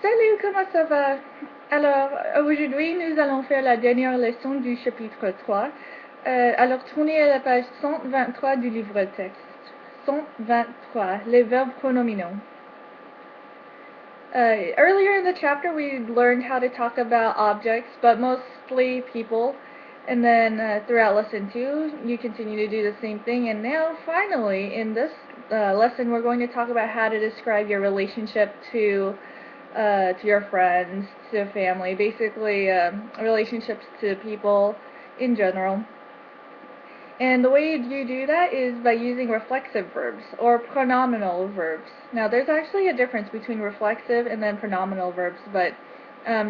Salut, comment ça va? Alors, aujourd'hui, nous allons faire la dernière leçon du chapitre 3. Alors, tournez à la page 123 du livre texte. 123, les verbes pronominaux. Earlier in the chapter, we learned how to talk about objects, but mostly people. And then throughout lesson 2, you continue to do the same thing. And now, finally, in this lesson, we're going to talk about how to describe your relationship to your friends, to family, basically relationships to people in general. And the way you do that is by using reflexive verbs or pronominal verbs. Now, there's actually a difference between reflexive and then pronominal verbs, but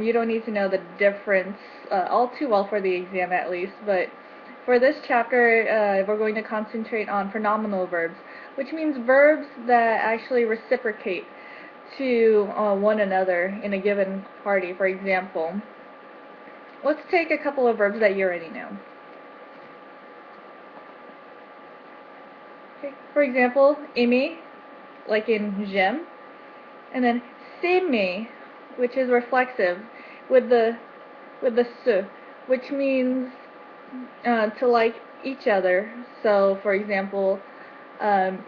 you don't need to know the difference all too well for the exam at least. But for this chapter, we're going to concentrate on pronominal verbs, which means verbs that actually reciprocate to one another in a given party. For example, let's take a couple of verbs that you already know. Okay. For example, aimer, like in j'aime, and then s'aimer, which is reflexive, with the se, which means to like each other. So, for example,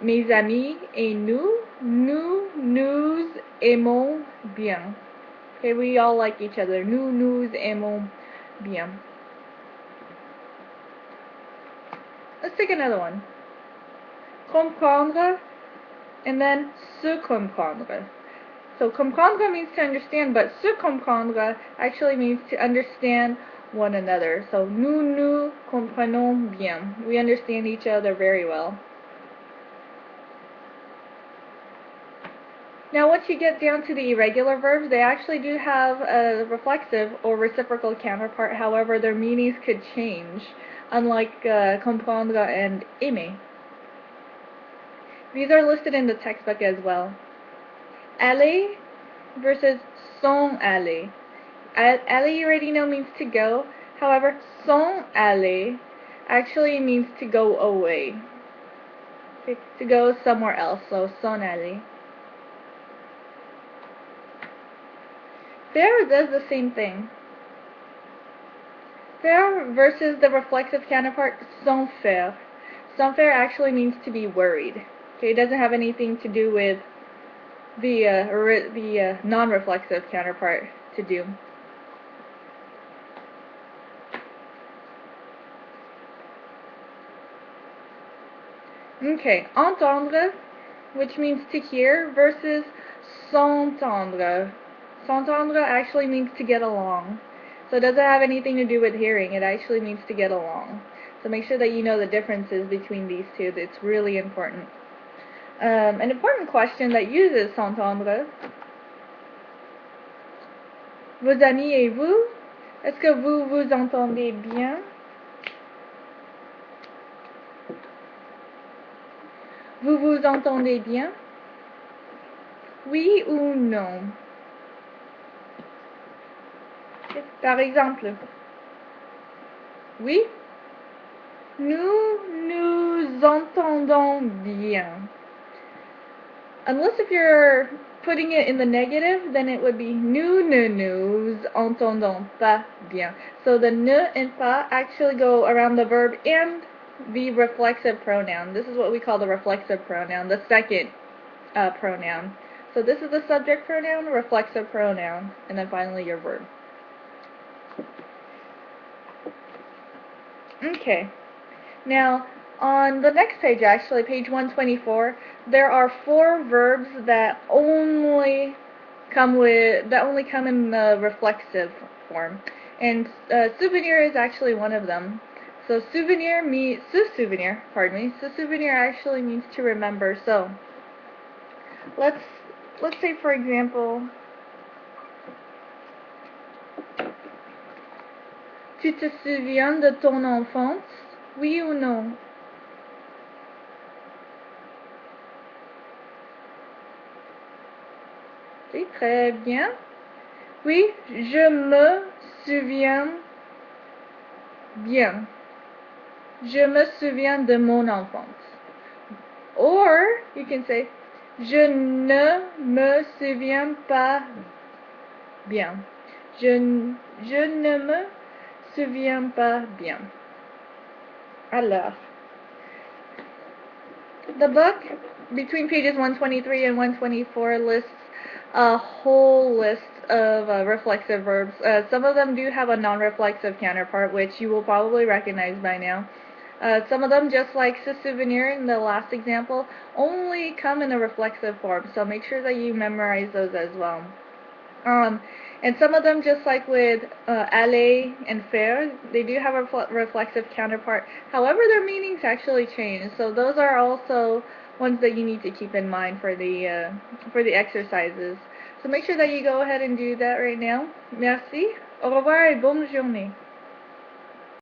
mes amis et nous aimons bien. Okay, we all like each other. Nous aimons bien. Let's take another one. Comprendre, and then se comprendre. So comprendre means to understand, but se comprendre actually means to understand one another. So nous comprenons bien. We understand each other very well. Now, once you get down to the irregular verbs, they actually do have a reflexive or reciprocal counterpart. However, their meanings could change, unlike comprendre and aimer. These are listed in the textbook as well. Aller versus s'en aller. Aller, you already know, means to go. However, s'en aller actually means to go away. Okay, to go somewhere else. So, s'en aller. Faire does the same thing. Faire versus the reflexive counterpart, sans faire. Sans faire actually means to be worried. Okay, it doesn't have anything to do with the non-reflexive counterpart, to do. Okay, entendre, which means to hear, versus s'entendre. S'entendre actually means to get along. So it doesn't have anything to do with hearing. It actually means to get along. So make sure that you know the differences between these two. It's really important. An important question that uses s'entendre. Vos amis et vous? Est-ce que vous vous entendez bien? Vous vous entendez bien? Oui ou non? Par exemple, oui, nous nous entendons bien. Unless if you're putting it in the negative, then it would be nous ne nous entendons pas bien. So the ne and pas actually go around the verb and the reflexive pronoun. This is what we call the reflexive pronoun, the second pronoun. So this is the subject pronoun, reflexive pronoun, and then finally your verb. Okay, now on the next page, actually, page 124, there are 4 verbs that only come in the reflexive form, and souvenir is actually one of them. So souvenir actually means to remember. So let's say, for example, tu te souviens de ton enfance? Oui ou non? Oui, très bien. Oui, je me souviens bien. Je me souviens de mon enfance. Or, you can say, je ne me souviens pas bien. Je ne me souviens pas bien. Alors, the book, between pages 123 and 124, lists a whole list of reflexive verbs. Some of them do have a non-reflexive counterpart, which you will probably recognize by now. Some of them, just like ce souvenir in the last example, only come in a reflexive form, so make sure that you memorize those as well. And some of them, just like with aller and faire, they do have a reflexive counterpart. However, their meanings actually change, so those are also ones that you need to keep in mind for the exercises. So make sure that you go ahead and do that right now. Merci. Au revoir et bonne journée.